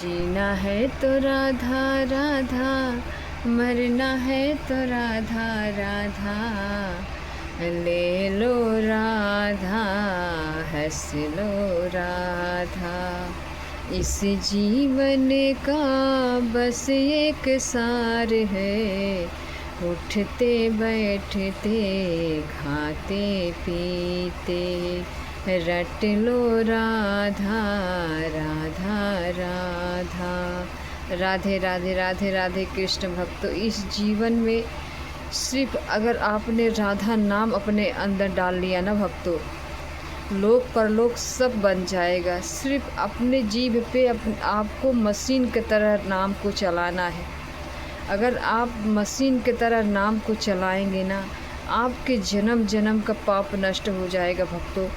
जीना है तो राधा राधा, मरना है तो राधा राधा, ले लो राधा, हंस लो राधा। इस जीवन का बस एक सार है, उठते बैठते खाते पीते, रट लो राधा राधा राधा। राधे राधे राधे राधे कृष्ण भक्तों, इस जीवन में सिर्फ अगर आपने राधा नाम अपने अंदर डाल लिया ना भक्तों, लोक परलोक सब बन जाएगा। सिर्फ अपने जीभ पे आपको मशीन की तरह नाम को चलाना है। अगर आप मशीन की तरह नाम को चलाएंगे ना, आपके जन्म जन्म का पाप नष्ट हो जाएगा भक्तों।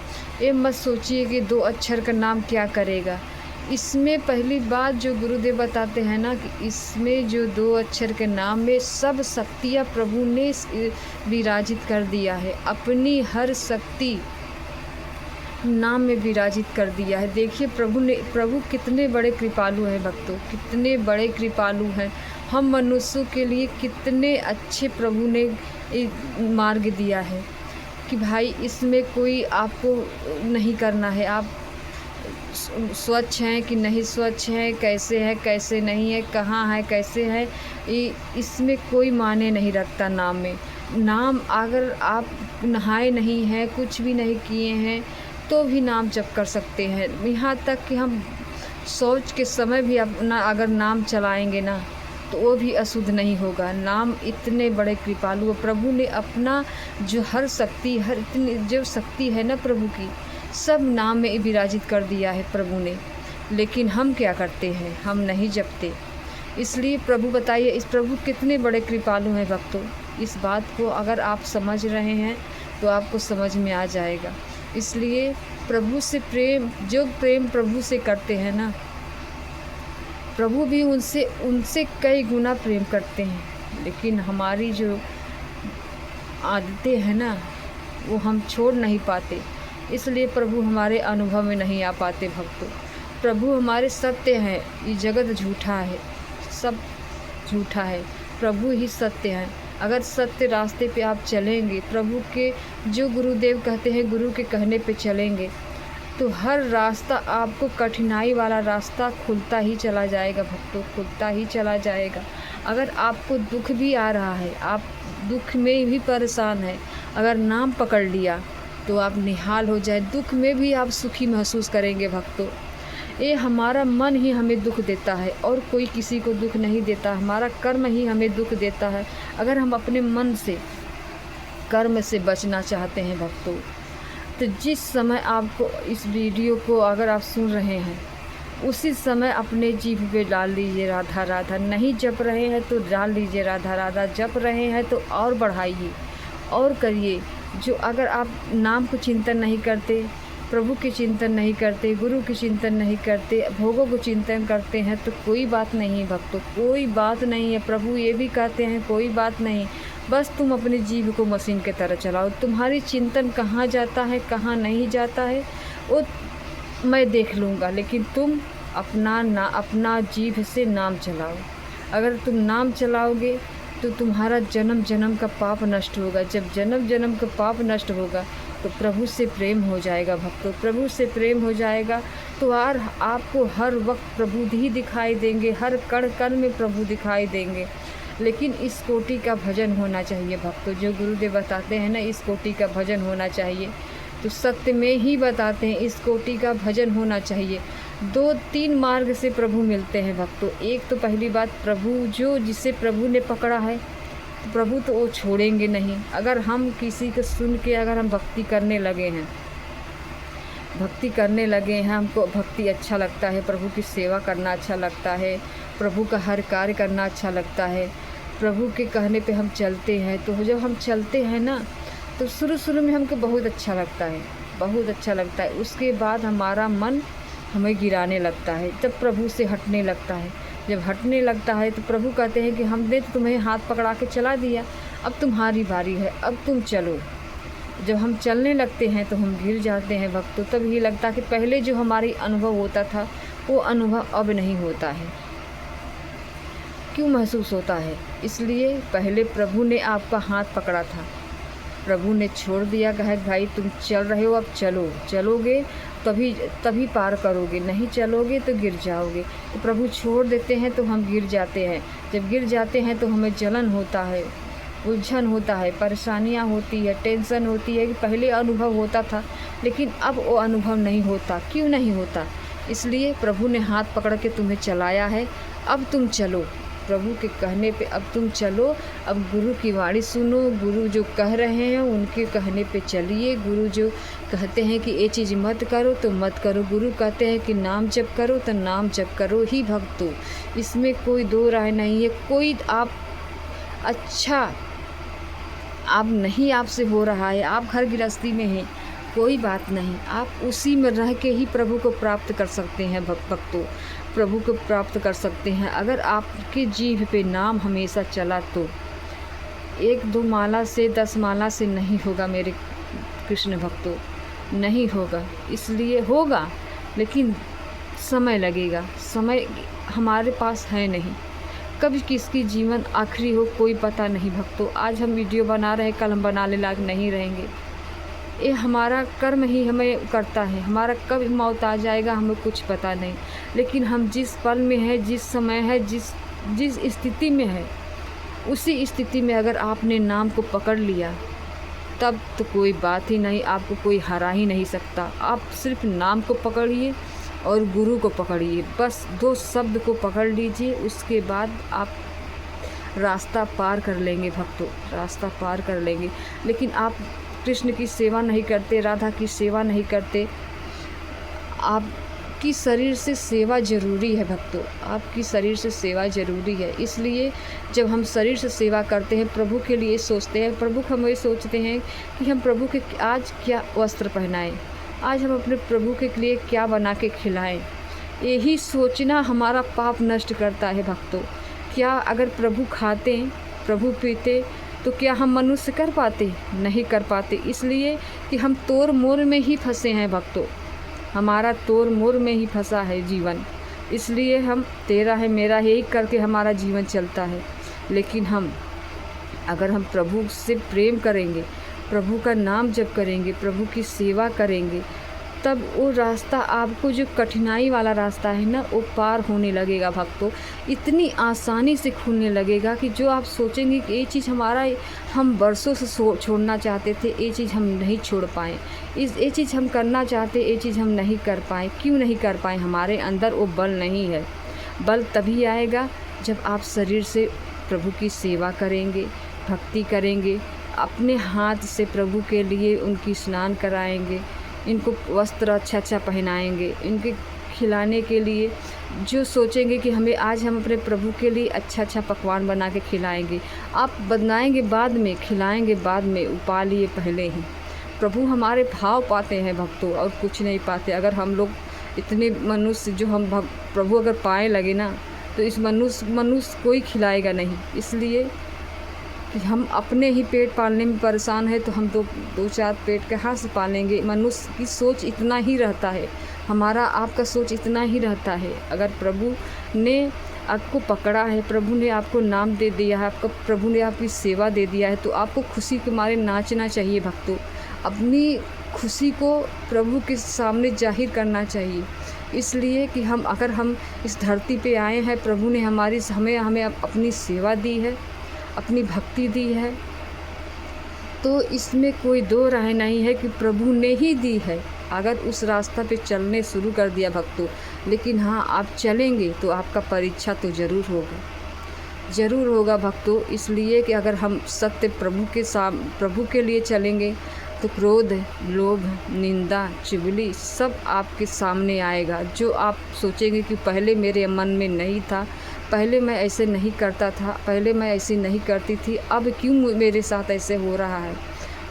ये मत सोचिए कि 2 अक्षर का नाम क्या करेगा। इसमें पहली बात जो गुरुदेव बताते हैं ना, कि इसमें जो 2 अक्षर के नाम में सब शक्तियाँ प्रभु ने विराजित कर दिया है। अपनी हर शक्ति नाम में विराजित कर दिया है। देखिए प्रभु कितने बड़े कृपालु हैं भक्तों, कितने बड़े कृपालु हैं। हम मनुष्यों के लिए कितने अच्छे प्रभु ने मार्ग दिया है कि भाई इसमें कोई आपको नहीं करना है, आप स्वच्छ हैं कि नहीं स्वच्छ हैं, कैसे है कैसे नहीं है, कहाँ है कैसे है, इसमें कोई मायने नहीं रखता नाम में। नाम अगर आप नहाए नहीं हैं, कुछ भी नहीं किए हैं, तो भी नाम जप कर सकते हैं। यहाँ तक कि हम शौच के समय भी अपना अगर नाम चलाएंगे ना, तो वो भी अशुद्ध नहीं होगा। नाम इतने बड़े कृपालु प्रभु ने अपना जो हर शक्ति, हर इतनी जो शक्ति है ना प्रभु की, सब नाम में विराजित कर दिया है प्रभु ने। लेकिन हम क्या करते हैं, हम नहीं जपते। इसलिए प्रभु बताइए, इस प्रभु कितने बड़े कृपालु हैं भक्तों। इस बात को अगर आप समझ रहे हैं तो आपको समझ में आ जाएगा। इसलिए प्रभु से प्रेम, जो प्रेम प्रभु से करते हैं ना, प्रभु भी उनसे कई गुना प्रेम करते हैं। लेकिन हमारी जो आदतें हैं ना, वो हम छोड़ नहीं पाते, इसलिए प्रभु हमारे अनुभव में नहीं आ पाते भक्तों। प्रभु हमारे सत्य हैं, ये जगत झूठा है, सब झूठा है, प्रभु ही सत्य हैं। अगर सत्य रास्ते पे आप चलेंगे, प्रभु के जो गुरुदेव कहते हैं, गुरु के कहने पे चलेंगे, तो हर रास्ता आपको कठिनाई वाला रास्ता खुलता ही चला जाएगा भक्तों, खुलता ही चला जाएगा। अगर आपको दुख भी आ रहा है, आप दुख में भी परेशान हैं, अगर नाम पकड़ लिया तो आप निहाल हो जाए। दुख में भी आप सुखी महसूस करेंगे भक्तों। ये हमारा मन ही हमें दुख देता है और कोई किसी को दुख नहीं देता, हमारा कर्म ही हमें दुख देता है। अगर हम अपने मन से, कर्म से बचना चाहते हैं भक्तों, तो जिस समय आपको इस वीडियो को अगर आप सुन रहे हैं, उसी समय अपने जीभ पे डाल लीजिए राधा राधा। नहीं जप रहे हैं तो डाल लीजिए राधा राधा, जप रहे हैं तो और बढ़ाइए और करिए। जो अगर आप नाम को चिंतन नहीं करते, प्रभु के चिंतन नहीं करते, गुरु के चिंतन नहीं करते, भोगों को चिंतन करते हैं, तो कोई बात नहीं भक्तों, कोई बात नहीं है। प्रभु ये भी कहते हैं कोई बात नहीं, बस तुम अपनी जीभ को मशीन की तरह चलाओ। तुम्हारी चिंतन कहाँ जाता है, कहाँ नहीं जाता है, वो मैं देख लूँगा, लेकिन तुम अपना जीभ से नाम चलाओ। अगर तुम नाम चलाओगे तो तुम्हारा जन्म जन्म का पाप नष्ट होगा। जब जन्म जन्म का पाप नष्ट होगा तो प्रभु से प्रेम हो जाएगा भक्तों। प्रभु से प्रेम हो जाएगा तो आपको हर वक्त प्रभु ही दिखाई देंगे, हर कण कण में प्रभु दिखाई देंगे। लेकिन इस कोटि का भजन होना चाहिए भक्तों। जो गुरुदेव बताते हैं ना, इस कोटि का भजन होना चाहिए, तो सत्य में ही बताते हैं, इस कोटि का भजन होना चाहिए। 2-3 मार्ग से प्रभु मिलते हैं भक्तों। एक तो पहली बात, प्रभु जिसे प्रभु ने पकड़ा है, तो प्रभु तो वो छोड़ेंगे नहीं। अगर हम किसी को सुन के अगर हम भक्ति करने लगे हैं, हमको भक्ति अच्छा लगता है, प्रभु की सेवा करना अच्छा लगता है, प्रभु का हर कार्य करना अच्छा लगता है, प्रभु के कहने पे हम चलते हैं, तो जब हम चलते हैं ना, तो शुरू में हमको बहुत अच्छा लगता है, बहुत अच्छा लगता है। उसके बाद हमारा मन हमें गिराने लगता है, जब प्रभु से हटने लगता है। जब हटने लगता है तो प्रभु कहते हैं कि हमने तो तुम्हें हाथ पकड़ा के चला दिया, अब तुम्हारी बारी है, अब तुम चलो। जब हम चलने लगते हैं तो हम गिर जाते हैं भक्तों। तब ये लगता कि पहले जो हमारी अनुभव होता था वो अनुभव अब नहीं होता है। क्यों महसूस होता है? इसलिए पहले प्रभु ने आपका हाथ पकड़ा था, प्रभु ने छोड़ दिया, कहा भाई तुम चल रहे हो, अब चलो, चलोगे तभी पार करोगे, नहीं चलोगे तो गिर जाओगे। तो प्रभु छोड़ देते हैं तो हम गिर जाते हैं। जब गिर जाते हैं तो हमें जलन होता है, उलझन होता है, परेशानियां होती है, टेंशन होती है कि पहले अनुभव होता था लेकिन अब वो अनुभव नहीं होता। क्यों नहीं होता? इसलिए प्रभु ने हाथ पकड़ के तुम्हें चलाया है। अब तुम चलो, प्रभु के कहने पे अब तुम चलो। अब गुरु की वाणी सुनो, गुरु जो कह रहे हैं उनके कहने पे चलिए। गुरु जो कहते हैं कि ये चीज़ मत करो तो मत करो, गुरु कहते हैं कि नाम जप करो तो नाम जप करो ही भक्तों। इसमें कोई दो राय नहीं है। कोई आप अच्छा आप नहीं आपसे हो रहा है, आप घर गृहस्थी में हैं, कोई बात नहीं, आप उसी में रह के ही प्रभु को प्राप्त कर सकते हैं भक्तों, प्रभु को प्राप्त कर सकते हैं। अगर आपके जीभ पे नाम हमेशा चला तो 1-2 माला से 10 माला से नहीं होगा मेरे कृष्ण भक्तों, नहीं होगा। इसलिए होगा लेकिन समय लगेगा, समय हमारे पास है नहीं। कब किसकी जीवन आखिरी हो कोई पता नहीं भक्तों। आज हम वीडियो बना रहे हैं, कल हम बनाने लायक नहीं रहेंगे। ये हमारा कर्म ही हमें करता है, हमारा कब मौत आ जाएगा हमें कुछ पता नहीं। लेकिन हम जिस पल में है, जिस समय है, जिस स्थिति में है, उसी स्थिति में अगर आपने नाम को पकड़ लिया तब तो कोई बात ही नहीं, आपको कोई हरा ही नहीं सकता। आप सिर्फ नाम को पकड़िए और गुरु को पकड़िए, बस 2 शब्द को पकड़ लीजिए, उसके बाद आप रास्ता पार कर लेंगे भक्तों, रास्ता पार कर लेंगे। लेकिन आप कृष्ण की सेवा नहीं करते, राधा की सेवा नहीं करते। आपकी शरीर से सेवा ज़रूरी है भक्तों, आपकी शरीर से सेवा ज़रूरी है। इसलिए जब हम शरीर से सेवा करते हैं, प्रभु के लिए सोचते हैं, प्रभु हम ये सोचते हैं कि हम प्रभु के आज क्या वस्त्र पहनाएं, आज हम अपने प्रभु के लिए क्या बना के खिलाएं। यही सोचना हमारा पाप नष्ट करता है भक्तों। क्या अगर प्रभु खाते, प्रभु पीते तो क्या हम मनुष्य कर पाते? नहीं कर पाते। इसलिए कि हम तोड़ मोड़ में ही फंसे हैं भक्तों, हमारा तोड़ मोड़ में ही फंसा है जीवन। इसलिए हम तेरा है मेरा है एक करके हमारा जीवन चलता है। लेकिन अगर हम प्रभु से प्रेम करेंगे, प्रभु का नाम जप करेंगे, प्रभु की सेवा करेंगे, तब वो रास्ता आपको जो कठिनाई वाला रास्ता है ना, वो पार होने लगेगा भक्तों। इतनी आसानी से खुलने लगेगा कि जो आप सोचेंगे कि ये चीज़ हम बरसों से छोड़ना चाहते थे, ये चीज़ हम नहीं छोड़ पाए, ये चीज़ हम करना चाहते, ये चीज़ हम नहीं कर पाए। क्यों नहीं कर पाए? हमारे अंदर वो बल नहीं है। बल तभी आएगा जब आप शरीर से प्रभु की सेवा करेंगे, भक्ति करेंगे, अपने हाथ से प्रभु के लिए उनकी स्नान कराएंगे, इनको वस्त्र अच्छा पहनाएंगे, इनके खिलाने के लिए जो सोचेंगे कि आज हम अपने प्रभु के लिए अच्छा पकवान बना के खिलाएंगे। आप बनाएंगे बाद में, खिलाएंगे बाद में, उपा लिए पहले ही। प्रभु हमारे भाव पाते हैं भक्तों, और कुछ नहीं पाते। अगर हम लोग इतने मनुष्य जो हम प्रभु अगर पाए लगे ना, तो इस मनुष्य कोई खिलाएगा नहीं। इसलिए कि हम अपने ही पेट पालने में परेशान है तो हम 2-4 पेट कहाँ से पालेंगे? मनुष्य की सोच इतना ही रहता है, हमारा आपका सोच इतना ही रहता है। अगर प्रभु ने आपको पकड़ा है, प्रभु ने आपको नाम दे दिया है, प्रभु ने आपकी सेवा दे दिया है, तो आपको खुशी के मारे नाचना चाहिए भक्तों। अपनी खुशी को प्रभु के सामने जाहिर करना चाहिए। इसलिए कि अगर हम इस धरती पे आए हैं, प्रभु ने हमें अपनी सेवा दी है, अपनी भक्ति दी है, तो इसमें कोई दो राय नहीं है कि प्रभु ने ही दी है। अगर उस रास्ता पे चलने शुरू कर दिया भक्तों, लेकिन हाँ आप चलेंगे तो आपका परीक्षा तो ज़रूर होगा भक्तों। इसलिए कि अगर हम सत्य प्रभु के लिए चलेंगे तो क्रोध, लोभ, निंदा, चुगली सब आपके सामने आएगा। जो आप सोचेंगे कि पहले मेरे मन में नहीं था, पहले मैं ऐसे नहीं करता था, पहले मैं ऐसी नहीं करती थी, अब क्यों मेरे साथ ऐसे हो रहा है,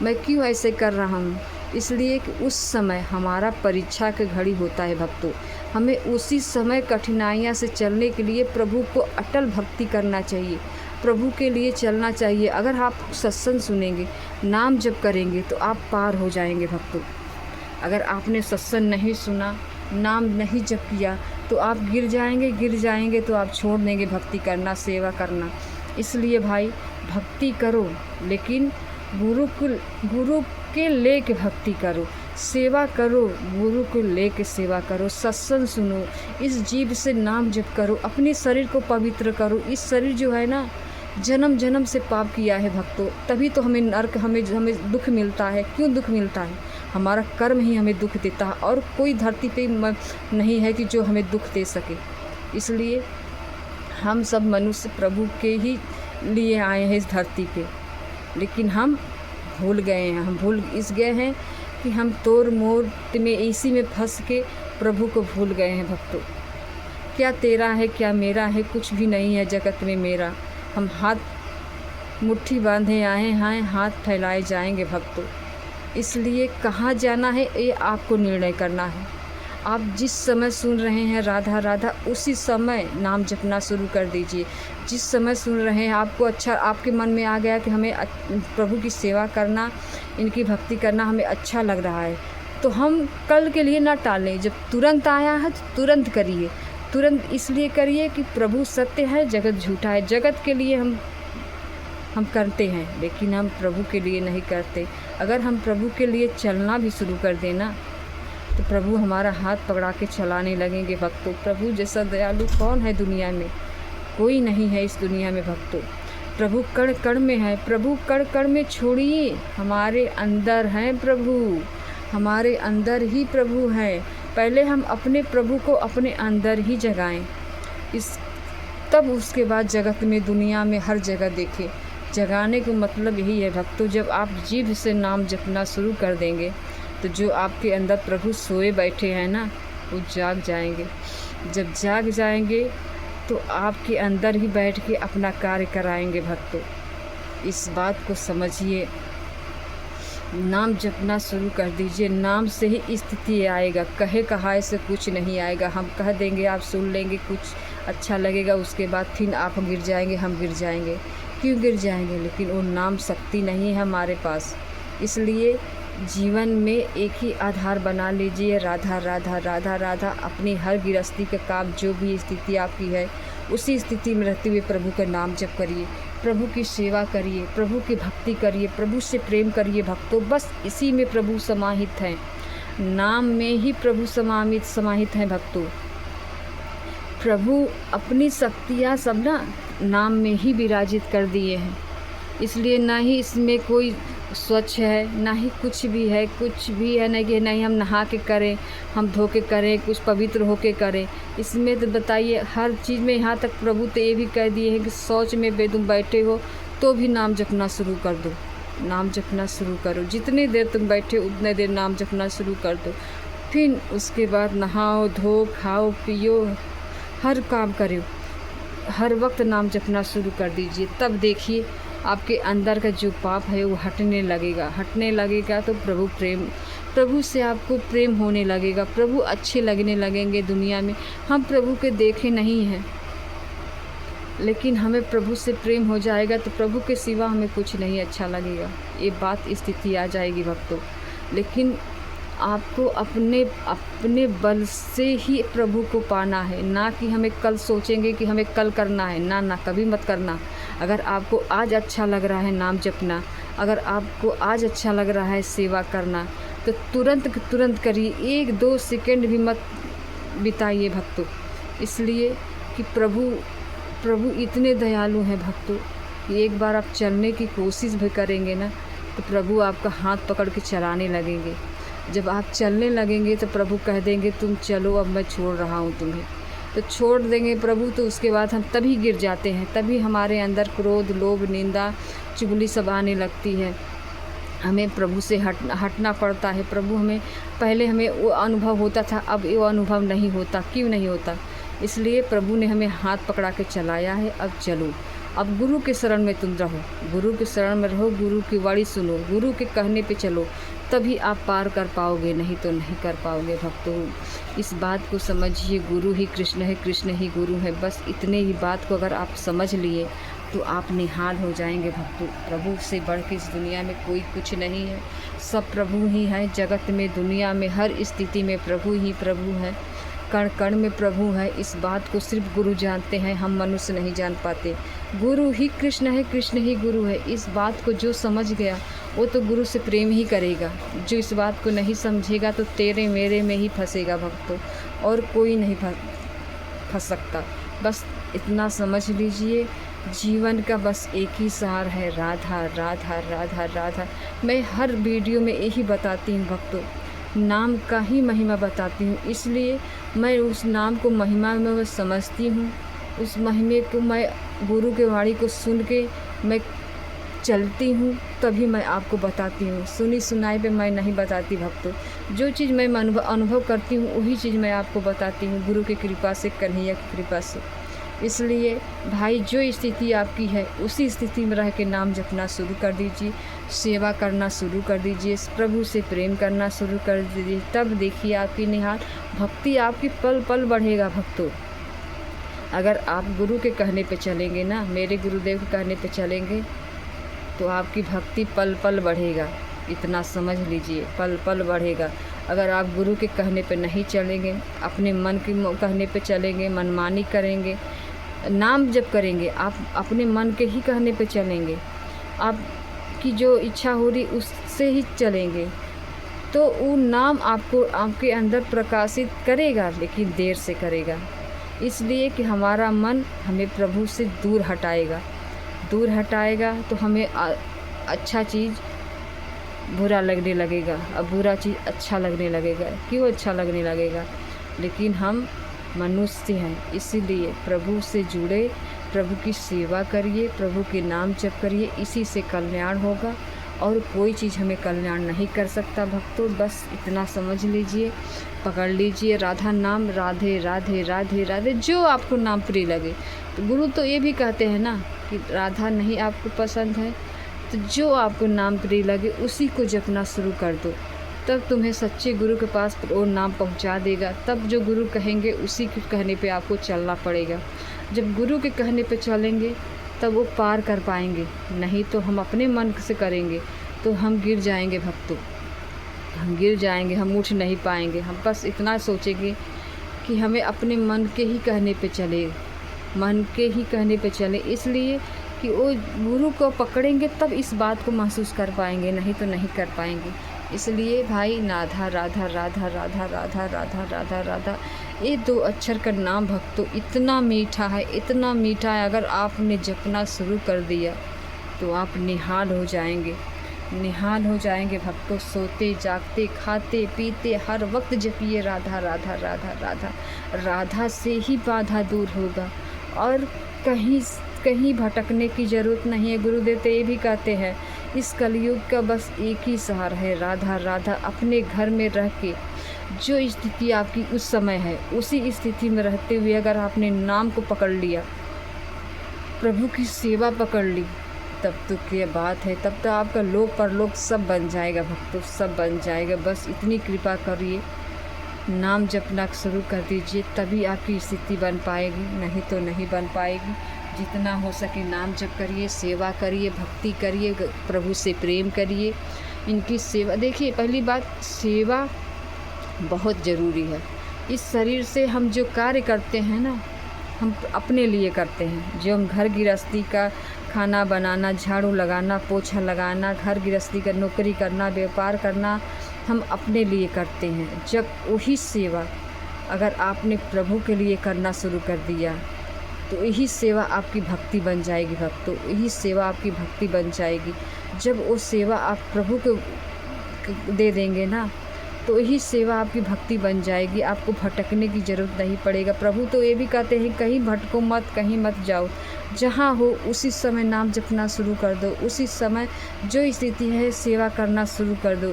मैं क्यों ऐसे कर रहा हूँ। इसलिए कि उस समय हमारा परीक्षा का घड़ी होता है भक्तों। हमें उसी समय कठिनाइयाँ से चलने के लिए प्रभु को अटल भक्ति करना चाहिए, प्रभु के लिए चलना चाहिए। अगर आप सत्संग सुनेंगे, नाम जप करेंगे तो आप पार हो जाएंगे भक्तों। अगर आपने सत्संग नहीं सुना, नाम नहीं जप किया, तो आप गिर जाएंगे तो आप छोड़ देंगे भक्ति करना, सेवा करना। इसलिए भाई भक्ति करो, लेकिन गुरु के लेके भक्ति करो, सेवा करो, गुरु को लेके सेवा करो, सत्संग सुनो, इस जीव से नाम जप करो, अपने शरीर को पवित्र करो। इस शरीर जो है ना, जन्म जन्म से पाप किया है भक्तों, तभी तो हमें नरक, हमें दुख मिलता है। क्यों दुख मिलता है? हमारा कर्म ही हमें दुख देता है, और कोई धरती पे नहीं है कि जो हमें दुख दे सके। इसलिए हम सब मनुष्य प्रभु के ही लिए आए हैं इस धरती पे, लेकिन हम भूल गए हैं। हम भूल इस गए हैं कि हम तोड़ मोड़ में इसी में फंस के प्रभु को भूल गए हैं भक्तों। क्या तेरा है, क्या मेरा है, कुछ भी नहीं है जगत में मेरा। हम हाथ मुट्ठी बांधे आए हैं, हाथ फैलाए जाएंगे भक्तों। इसलिए कहाँ जाना है ये आपको निर्णय करना है। आप जिस समय सुन रहे हैं राधा राधा, उसी समय नाम जपना शुरू कर दीजिए। जिस समय सुन रहे हैं आपको अच्छा, आपके मन में आ गया कि हमें प्रभु की सेवा करना, इनकी भक्ति करना हमें अच्छा लग रहा है, तो हम कल के लिए ना टालें। जब तुरंत आया है तो तुरंत करिए। तुरंत इसलिए करिए कि प्रभु सत्य है, जगत झूठा है। जगत के लिए हम करते हैं, लेकिन हम प्रभु के लिए नहीं करते। अगर हम प्रभु के लिए चलना भी शुरू कर देना, तो प्रभु हमारा हाथ पकड़ा के चलाने लगेंगे भक्तों। प्रभु जैसा दयालु कौन है दुनिया में? कोई नहीं है इस दुनिया में भक्तों। प्रभु कण कण में है, प्रभु कण कण में छोड़िए। हमारे अंदर हैं प्रभु, हमारे अंदर ही प्रभु हैं। पहले हम अपने प्रभु को अपने अंदर ही जगाएं, तब उसके बाद जगत में, दुनिया में हर जगह देखें। जगाने का मतलब यही है भक्तों। जब आप जीभ से नाम जपना शुरू कर देंगे, तो जो आपके अंदर प्रभु सोए बैठे हैं ना, वो जाग जाएंगे। जब जाग जाएंगे तो आपके अंदर ही बैठ के अपना कार्य कराएंगे भक्तों। इस बात को समझिए। नाम जपना शुरू कर दीजिए। नाम से ही स्थिति आएगा, कहे कहाए से कुछ नहीं आएगा। हम कह देंगे, आप सुन लेंगे, कुछ अच्छा लगेगा, उसके बाद फिर आप गिर जाएंगे, हम गिर जाएंगे। क्यों गिर जाएंगे? लेकिन वो नाम शक्ति नहीं है हमारे पास। इसलिए जीवन में एक ही आधार बना लीजिए, राधा राधा राधा राधा। अपनी हर गृहस्थी का काम, जो भी स्थिति आपकी है, उसी स्थिति में रहते हुए प्रभु का नाम जप करिए, प्रभु की सेवा करिए, प्रभु की भक्ति करिए, प्रभु से प्रेम करिए भक्तों। बस इसी में प्रभु समाहित हैं, नाम में ही प्रभु समाहित हैं भक्तों। प्रभु अपनी शक्तियाँ सब ना नाम में ही विराजित कर दिए हैं। इसलिए ना ही इसमें कोई स्वच्छ है, ना ही कुछ भी है नहीं कि नहीं हम नहा के करें, हम धो के करें, कुछ पवित्र होके करें। इसमें तो बताइए हर चीज़ में, यहाँ तक प्रभु तो ये भी कह दिए हैं कि शौच में तुम बैठे हो तो भी नाम जपना शुरू कर दो। नाम जपना शुरू करो, जितनी देर तुम बैठे उतने देर नाम जपना शुरू कर दो। फिर उसके बाद नहाओ, धो, खाओ, पियो, हर काम करो, हर वक्त नाम जपना शुरू कर दीजिए। तब देखिए आपके अंदर का जो पाप है वो हटने लगेगा। तो प्रभु से आपको प्रेम होने लगेगा, प्रभु अच्छे लगने लगेंगे दुनिया में। हम प्रभु के देखे नहीं हैं, लेकिन हमें प्रभु से प्रेम हो जाएगा तो प्रभु के सिवा हमें कुछ नहीं अच्छा लगेगा। ये बात स्थिति आ जाएगी भक्तों। लेकिन आपको अपने बल से ही प्रभु को पाना है, ना कि हमें कल सोचेंगे कि हमें कल करना है। ना, कभी मत करना। अगर आपको आज अच्छा लग रहा है नाम जपना, अगर आपको आज अच्छा लग रहा है सेवा करना, तो तुरंत करिए। 1-2 सेकंड भी मत बिताइए भक्तों। इसलिए कि प्रभु इतने दयालु हैं भक्तों कि एक बार आप चलने की कोशिश भी करेंगे ना, तो प्रभु आपका हाथ पकड़ के चलाने लगेंगे। जब आप चलने लगेंगे तो प्रभु कह देंगे तुम चलो, अब मैं छोड़ रहा हूँ तुम्हें। तो छोड़ देंगे प्रभु, तो उसके बाद हम तभी गिर जाते हैं। तभी हमारे अंदर क्रोध, लोभ, निंदा, चुगली सब आने लगती है। हमें प्रभु से हटना पड़ता है। प्रभु पहले हमें वो अनुभव होता था, अब वो अनुभव नहीं होता। क्यों नहीं होता? इसलिए प्रभु ने हमें हाथ पकड़ा के चलाया है। अब चलो, अब गुरु के शरण में तुम रहो, गुरु के शरण में रहो, गुरु की वाणी सुनो, गुरु के कहने पे चलो, तभी आप पार कर पाओगे, नहीं तो नहीं कर पाओगे भक्तों। इस बात को समझिए, गुरु ही कृष्ण है, कृष्ण ही गुरु है। बस इतने ही बात को अगर आप समझ लिए तो आप निहाल हो जाएंगे भक्तों। प्रभु से बढ़ के इस दुनिया में कोई कुछ नहीं है, सब प्रभु ही है। जगत में, दुनिया में, हर स्थिति में प्रभु ही प्रभु है। कण कण में प्रभु है, इस बात को सिर्फ गुरु जानते हैं, हम मनुष्य नहीं जान पाते। गुरु ही कृष्ण है, कृष्ण ही गुरु है, इस बात को जो समझ गया वो तो गुरु से प्रेम ही करेगा। जो इस बात को नहीं समझेगा तो तेरे मेरे में ही फंसेगा भक्तों, और कोई नहीं फंस सकता। बस इतना समझ लीजिए, जीवन का बस एक ही सार है, राधा राधा राधा राधा। मैं हर वीडियो में यही बताती हूँ भक्तों, नाम का ही महिमा बताती हूँ, इसलिए मैं उस नाम को महिमा में मैं समझती हूँ। उस महिमे को मैं गुरु के वाणी को सुन के मैं चलती हूँ, तभी मैं आपको बताती हूँ। सुनी सुनाई पे मैं नहीं बताती भक्तों, जो चीज़ मैं अनुभव करती हूँ वही चीज़ मैं आपको बताती हूँ, गुरु की कृपा से, कन्हैया की कृपा से। इसलिए भाई, जो स्थिति आपकी है उसी स्थिति में रह के नाम जपना शुरू कर दीजिए, सेवा करना शुरू कर दीजिए, प्रभु से प्रेम करना शुरू कर दीजिए। तब देखिए आपकी निहाल भक्ति आपकी पल पल बढ़ेगा भक्तों। अगर आप गुरु के कहने पे चलेंगे ना, मेरे गुरुदेव के कहने पे चलेंगे, तो आपकी भक्ति पल पल बढ़ेगा। इतना समझ लीजिए, पल पल बढ़ेगा। अगर आप गुरु के कहने पे नहीं चलेंगे, अपने मन के कहने पे चलेंगे, मनमानी करेंगे, नाम जप करेंगे, आप अपने मन के ही कहने पे चलेंगे, आपकी जो इच्छा हो रही उससे ही चलेंगे, तो वो नाम आपको आपके अंदर प्रकाशित करेगा, लेकिन देर से करेगा। इसलिए कि हमारा मन हमें प्रभु से दूर हटाएगा तो हमें अच्छा चीज़ बुरा लगने लगेगा, अब बुरा चीज़ अच्छा लगने लगेगा। क्यों अच्छा लगने लगेगा? लेकिन हम मनुष्य हैं, इसीलिए प्रभु से जुड़े, प्रभु की सेवा करिए, प्रभु के नाम जप करिए, इसी से कल्याण होगा, और कोई चीज़ हमें कल्याण नहीं कर सकता भक्तों। बस इतना समझ लीजिए, पकड़ लीजिए राधा नाम, राधे राधे राधे राधे, जो आपको नाम प्रिय लगे। तो गुरु तो ये भी कहते हैं ना कि राधा नहीं आपको पसंद है, तो जो आपको नाम प्रिय लगे उसी को जपना शुरू कर दो, तब तुम्हें सच्चे गुरु के पास वो नाम पहुंचा देगा। तब जो गुरु कहेंगे उसी के कहने पे आपको चलना पड़ेगा। जब गुरु के कहने पे चलेंगे तब वो पार कर पाएंगे, नहीं तो हम अपने मन से करेंगे तो हम गिर जाएंगे भक्तों, हम गिर जाएंगे, हम उठ नहीं पाएंगे। हम बस इतना सोचेंगे कि हमें अपने मन के ही कहने पे चले, मन के ही कहने पे चले, इसलिए कि वो गुरु को पकड़ेंगे तब इस बात को महसूस कर पाएंगे, नहीं तो नहीं कर पाएंगे। इसलिए भाई, राधा राधा राधा राधा राधा राधा राधा राधा, ये 2 अक्षर का नाम भक्तों इतना मीठा है, इतना मीठा है। अगर आपने जपना शुरू कर दिया तो आप निहाल हो जाएंगे, निहाल हो जाएंगे भक्तों। सोते जागते खाते पीते हर वक्त जपिए राधा राधा राधा राधा। राधा से ही बाधा दूर होगा, और कहीं भटकने की ज़रूरत नहीं है। गुरुदेव तो ये भी कहते हैं, इस कलयुग का बस एक ही सहारा है, राधा राधा। अपने घर में रह के जो स्थिति आपकी उस समय है, उसी स्थिति में रहते हुए अगर आपने नाम को पकड़ लिया, प्रभु की सेवा पकड़ ली, तब तो क्या बात है, तब तो आपका लोक परलोक सब बन जाएगा भक्तों, सब बन जाएगा। बस इतनी कृपा करिए, नाम जपना शुरू कर दीजिए, तभी आपकी स्थिति बन पाएगी, नहीं तो नहीं बन पाएगी। जितना हो सके नाम जप करिए, सेवा करिए, भक्ति करिए, प्रभु से प्रेम करिए, इनकी सेवा। देखिए, पहली बात, सेवा बहुत ज़रूरी है। इस शरीर से हम जो कार्य करते हैं ना, हम अपने लिए करते हैं। जो हम घर गृहस्थी का, खाना बनाना, झाड़ू लगाना, पोछा लगाना, घर गृहस्थी का, नौकरी करना, व्यापार करना, हम अपने लिए करते हैं। जब वही सेवा अगर आपने प्रभु के लिए करना शुरू कर दिया, तो यही सेवा आपकी भक्ति बन जाएगी भक्तों, यही सेवा आपकी भक्ति बन जाएगी। जब वो सेवा आप प्रभु को दे देंगे ना, तो यही सेवा आपकी भक्ति बन जाएगी। आपको भटकने की ज़रूरत नहीं पड़ेगा। प्रभु तो ये भी कहते हैं, कहीं भटको मत, कहीं मत जाओ, जहाँ हो उसी समय नाम जपना शुरू कर दो, उसी समय जो स्थिति है सेवा करना शुरू कर दो।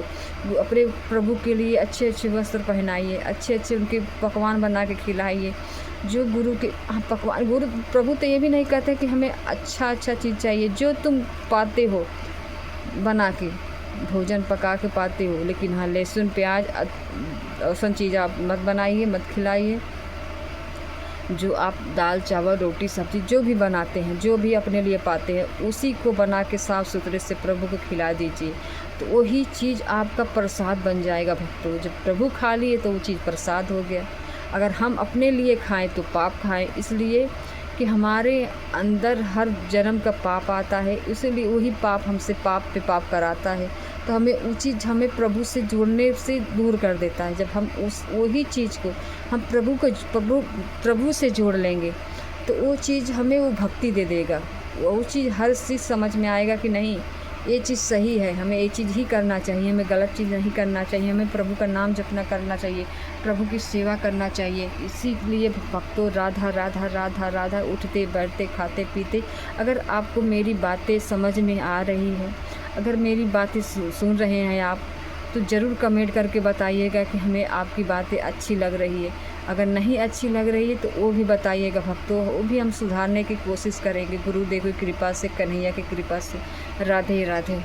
अपने प्रभु के लिए अच्छे अच्छे वस्त्र पहनाइए, अच्छे अच्छे उनके पकवान बना के खिलाइए। जो गुरु के पकवान, गुरु प्रभु तो ये भी नहीं कहते कि हमें अच्छा चीज़ चाहिए, जो तुम पाते हो बना के, भोजन पका के पाते हो, लेकिन हाँ, लहसुन प्याज ऐसा चीज़ आप मत बनाइए, मत खिलाइए। जो आप दाल चावल रोटी सब्ज़ी जो भी बनाते हैं, जो भी अपने लिए पाते हैं, उसी को बना के साफ़ सुथरे से प्रभु को खिला दीजिए, तो वही चीज़ आपका प्रसाद बन जाएगा भक्तों। जब प्रभु खा लिए तो वो चीज़ प्रसाद हो गया। अगर हम अपने लिए खाएं तो पाप खाएं, इसलिए कि हमारे अंदर हर जन्म का पाप आता है, इसीलिए वही पाप हमसे पाप पे पाप कराता है। तो हमें प्रभु से जुड़ने से दूर कर देता है। जब हम वही चीज़ को हम प्रभु से जोड़ लेंगे तो वो चीज़ हमें वो भक्ति दे देगा। वो चीज़ हर चीज़ समझ में आएगा कि नहीं ये चीज़ सही है, हमें ये चीज़ ही करना चाहिए, हमें गलत चीज़ नहीं करना चाहिए, हमें प्रभु का नाम जपना करना चाहिए, प्रभु की सेवा करना चाहिए। इसीलिए भक्तों राधा राधा राधा राधा, उठते बैठते खाते पीते। अगर आपको मेरी बातें समझ में आ रही हैं, अगर मेरी बातें सुन रहे हैं आप, तो ज़रूर कमेंट करके बताइएगा कि हमें आपकी बातें अच्छी लग रही है। अगर नहीं अच्छी लग रही है तो वो भी बताइएगा भक्तों, वो भी हम सुधारने की कोशिश करेंगे गुरुदेव की कृपा से, कन्हैया की कृपा से। राधे राधे।